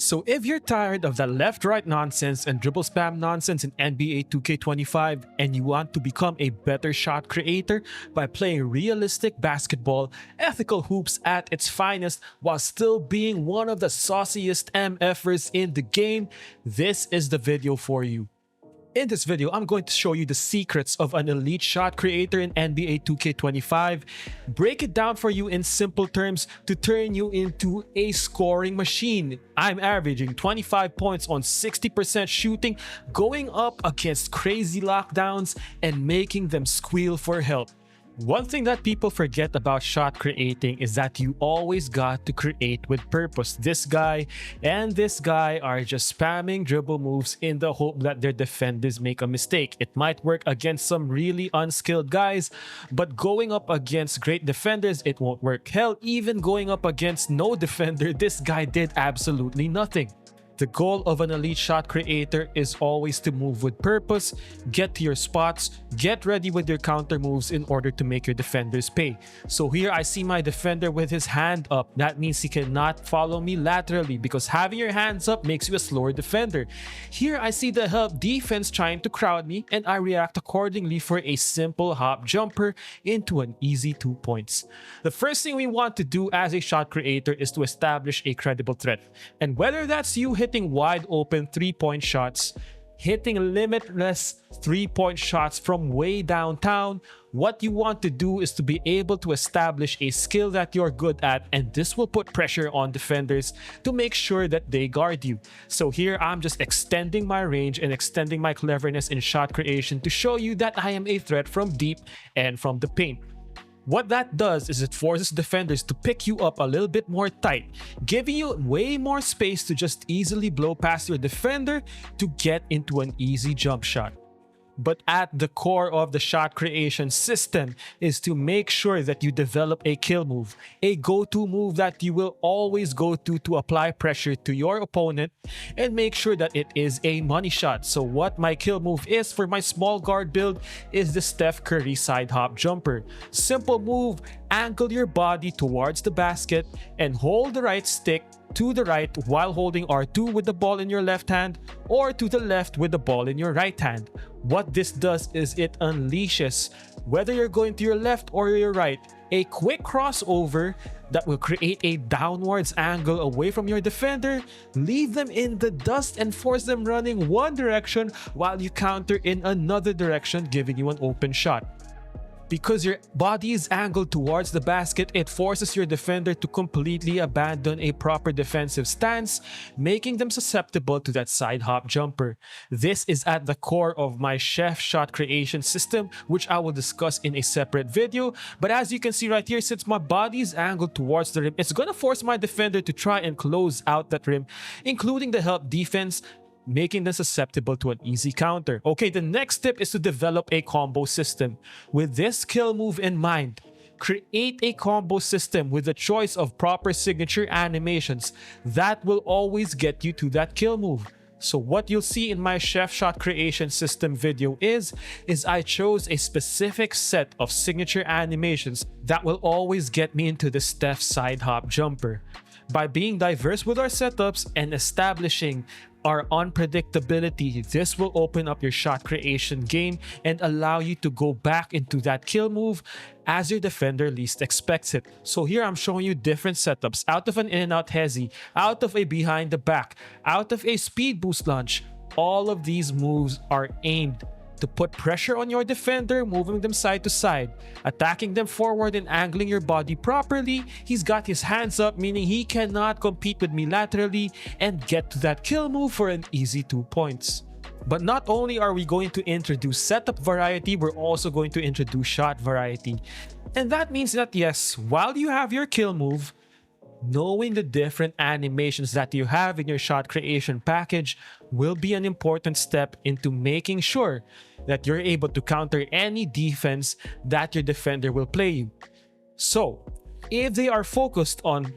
So if you're tired of the left-right nonsense and dribble spam nonsense in NBA 2K25 and you want to become a better shot creator by playing realistic basketball, ethical hoops at its finest while still being one of the sauciest MFers in the game, this is the video for you. In this video, I'm going to show you the secrets of an elite shot creator in NBA 2K25, break it down for you in simple terms to turn you into a scoring machine. I'm averaging 25 points on 60% shooting, going up against crazy lockdowns and making them squeal for help. One thing that people forget about shot creating is that you always got to create with purpose. This guy and this guy are just spamming dribble moves in the hope that their defenders make a mistake. It might work against some really unskilled guys, but going up against great defenders, it won't work. Hell, even going up against no defender, this guy did absolutely nothing. The goal of an elite shot creator is always to move with purpose, get to your spots, get ready with your counter moves in order to make your defenders pay. So here I see my defender with his hand up. That means he cannot follow me laterally because having your hands up makes you a slower defender. Here I see the help defense trying to crowd me and I react accordingly for a simple hop jumper into an easy 2 points. The first thing we want to do as a shot creator is to establish a credible threat. And whether that's you hitting wide open 3-point shots, hitting limitless 3-point shots from way downtown, what you want to do is to be able to establish a skill that you're good at, and this will put pressure on defenders to make sure that they guard you. So here I'm just extending my range and extending my cleverness in shot creation to show you that I am a threat from deep and from the paint. What that does is it forces defenders to pick you up a little bit more tight, giving you way more space to just easily blow past your defender to get into an easy jump shot. But at the core of the shot creation system is to make sure that you develop a kill move, a go-to move that you will always go to apply pressure to your opponent and make sure that it is a money shot. So what my kill move is for my small guard build is the Steph Curry side hop jumper. Simple move, angle your body towards the basket and hold the right stick to the right while holding R2 with the ball in your left hand or to the left with the ball in your right hand. What this does is it unleashes, whether you're going to your left or your right, a quick crossover that will create a downwards angle away from your defender, leave them in the dust and force them running one direction while you counter in another direction, giving you an open shot. Because your body is angled towards the basket, it forces your defender to completely abandon a proper defensive stance, making them susceptible to that side hop jumper. This is at the core of my chef shot creation system, which I will discuss in a separate video. But as you can see right here, since my body is angled towards the rim, it's going to force my defender to try and close out that rim, including the help defense, making them susceptible to an easy counter. Okay, the next tip is to develop a combo system. With this kill move in mind, create a combo system with the choice of proper signature animations that will always get you to that kill move. So what you'll see in my chef shot creation system video is I chose a specific set of signature animations that will always get me into the Steph side hop jumper. By being diverse with our setups and establishing our unpredictability, this will open up your shot creation game and allow you to go back into that kill move as your defender least expects it. So here I'm showing you different setups: out of an in and out hezi, out of a behind the back, out of a speed boost launch. All of these moves are aimed to put pressure on your defender, moving them side to side, attacking them forward and angling your body properly. He's got his hands up, meaning he cannot compete with me laterally and get to that kill move for an easy 2 points. But not only are we going to introduce setup variety, we're also going to introduce shot variety. And that means that yes, while you have your kill move, knowing the different animations that you have in your shot creation package will be an important step into making sure that you're able to counter any defense that your defender will play you. So, if they are focused on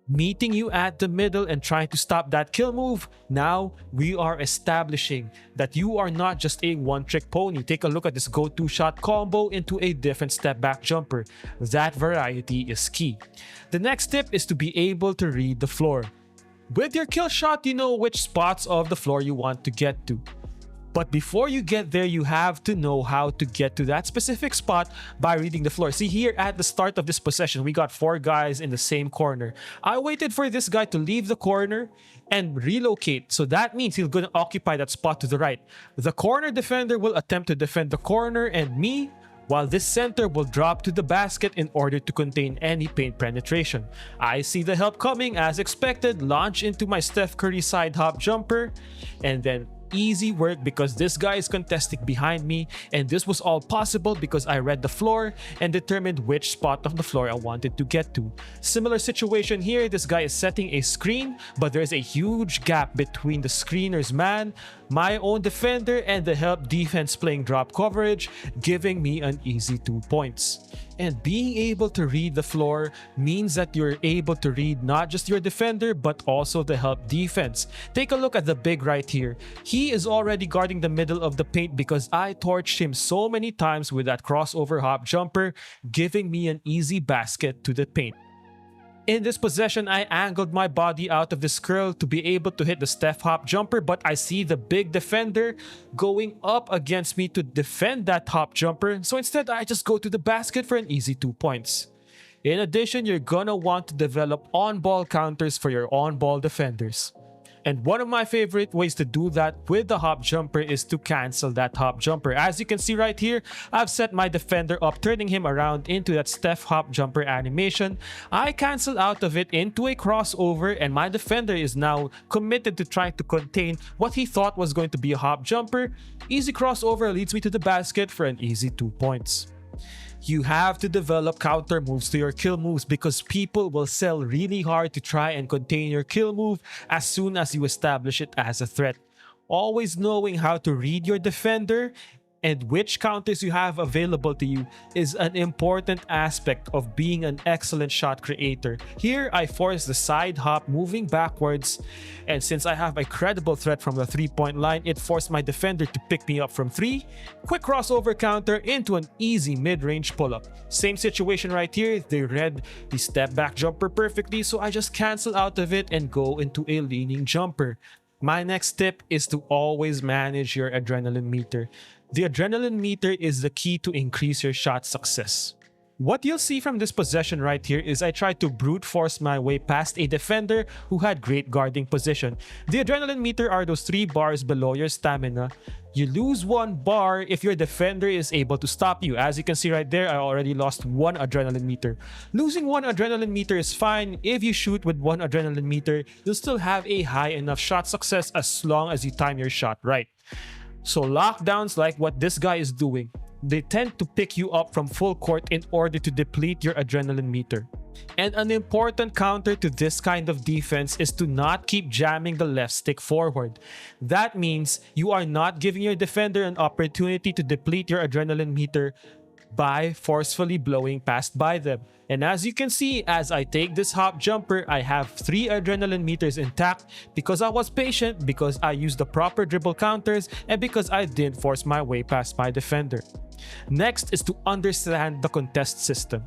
meeting you at the middle and trying to stop that kill move, now we are establishing that you are not just a one-trick pony. Take a look at this go-to shot combo into a different step-back jumper. That variety is key. The next tip is to be able to read the floor. With your kill shot, you know which spots of the floor you want to get to. But before you get there, you have to know how to get to that specific spot by reading the floor. See here at the start of this possession, we got 4 guys in the same corner. I waited for this guy to leave the corner and relocate. So that means he's going to occupy that spot to the right. The corner defender will attempt to defend the corner and me, while this center will drop to the basket in order to contain any paint penetration. I see the help coming as expected, launch into my Steph Curry side hop jumper, and then easy work because this guy is contesting behind me, and this was all possible because I read the floor and determined which spot of the floor I wanted to get to. Similar situation here, this guy is setting a screen, but there's a huge gap between the screener's man, my own defender, and the help defense playing drop coverage, giving me an easy 2 points. And being able to read the floor means that you're able to read not just your defender but also the help defense. Take a look at the big right here. He is already guarding the middle of the paint because I torched him so many times with that crossover hop jumper, giving me an easy basket to the paint. In this possession, I angled my body out of this curl to be able to hit the Steph hop jumper, but I see the big defender going up against me to defend that hop jumper, so instead I just go to the basket for an easy 2 points. In addition, you're gonna want to develop on-ball counters for your on-ball defenders. And one of my favorite ways to do that with the hop jumper is to cancel that hop jumper. As you can see right here, I've set my defender up, turning him around into that Steph hop jumper animation. I cancel out of it into a crossover, and my defender is now committed to trying to contain what he thought was going to be a hop jumper. Easy crossover leads me to the basket for an easy 2 points. You have to develop counter moves to your kill moves because people will sell really hard to try and contain your kill move as soon as you establish it as a threat. Always knowing how to read your defender and which counters you have available to you is an important aspect of being an excellent shot creator. Here, I force the side hop moving backwards, and since I have a credible threat from the 3-point line, it forced my defender to pick me up from 3. Quick crossover counter into an easy mid-range pull-up. Same situation right here, they read the step back jumper perfectly, so I just cancel out of it and go into a leaning jumper. My next tip is to always manage your adrenaline meter. The adrenaline meter is the key to increase your shot success. What you'll see from this possession right here is I tried to brute force my way past a defender who had great guarding position. The adrenaline meter are those 3 bars below your stamina. You lose 1 bar if your defender is able to stop you. As you can see right there, I already lost 1 adrenaline meter. Losing 1 adrenaline meter is fine. If you shoot with 1 adrenaline meter, you'll still have a high enough shot success as long as you time your shot right. So lockdowns like what this guy is doing, they tend to pick you up from full court in order to deplete your adrenaline meter. And an important counter to this kind of defense is to not keep jamming the left stick forward. That means you are not giving your defender an opportunity to deplete your adrenaline meter by forcefully blowing past by them. And as you can see, as I take this hop jumper, I have 3 adrenaline meters intact because I was patient, because I used the proper dribble counters, and because I didn't force my way past my defender. Next is to understand the contest system.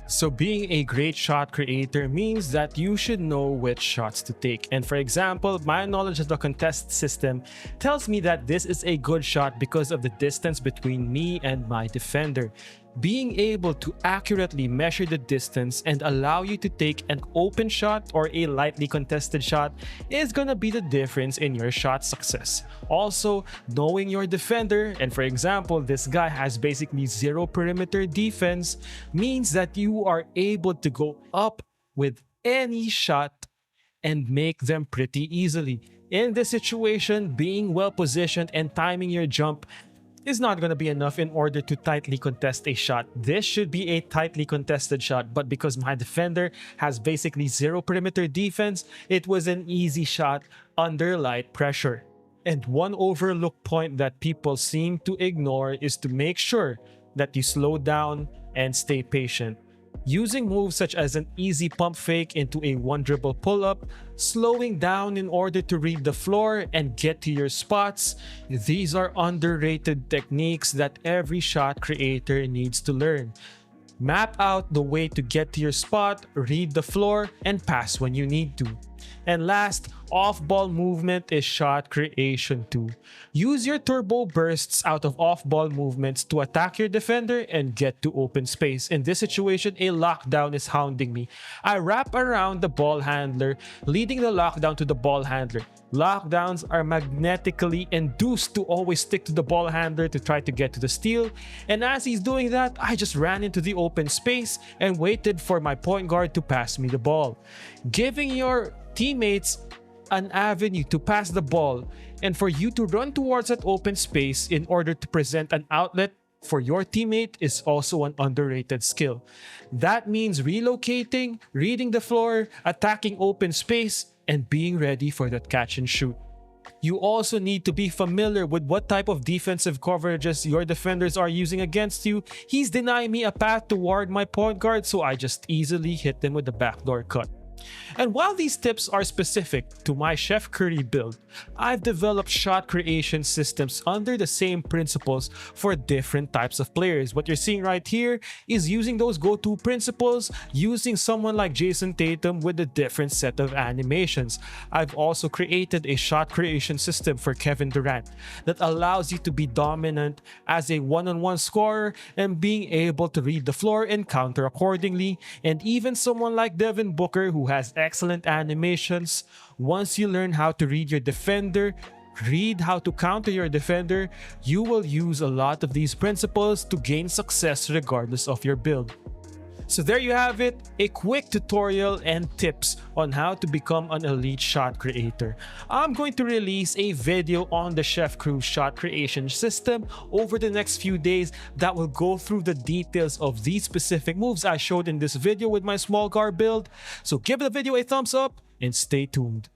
So being a great shot creator means that you should know which shots to take. And for example, my knowledge of the contest system tells me that this is a good shot because of the distance between me and my defender. Being able to accurately measure the distance and allow you to take an open shot or a lightly contested shot is gonna be the difference in your shot success. Also, knowing your defender, and for example, this guy has basically 0 perimeter defense, means that you are able to go up with any shot and make them pretty easily. In this situation, being well positioned and timing your jump is not going to be enough in order to tightly contest a shot. This should be a tightly contested shot, but because my defender has basically 0 perimeter defense, it was an easy shot under light pressure. And one overlooked point that people seem to ignore is to make sure that you slow down and stay patient. Using moves such as an easy pump fake into a 1 dribble pull-up, slowing down in order to read the floor and get to your spots, these are underrated techniques that every shot creator needs to learn. Map out the way to get to your spot, read the floor, and pass when you need to. And last, off-ball movement is shot creation too. Use your turbo bursts out of off-ball movements to attack your defender and get to open space. In this situation, a lockdown is hounding me. I wrap around the ball handler, leading the lockdown to the ball handler. Lockdowns are magnetically induced to always stick to the ball handler to try to get to the steal, and as he's doing that, I just ran into the open space and waited for my point guard to pass me the ball. Giving your teammates an avenue to pass the ball and for you to run towards that open space in order to present an outlet for your teammate is also an underrated skill. That means relocating, reading the floor, attacking open space, and being ready for that catch and shoot. You also need to be familiar with what type of defensive coverages your defenders are using against you. He's denying me a path toward my point guard, so I just easily hit them with the backdoor cut. And while these tips are specific to my Chef Curry build, I've developed shot creation systems under the same principles for different types of players. What you're seeing right here is using those go-to principles, using someone like Jason Tatum with a different set of animations. I've also created a shot creation system for Kevin Durant that allows you to be dominant as a one-on-one scorer and being able to read the floor and counter accordingly. And even someone like Devin Booker, who has excellent animations. Once you learn how to read your defender, read how to counter your defender, you will use a lot of these principles to gain success regardless of your build. So there you have it, a quick tutorial and tips on how to become an elite shot creator. I'm going to release a video on the Chef Cruz shot creation system over the next few days that will go through the details of these specific moves I showed in this video with my small guard build. So give the video a thumbs up and stay tuned.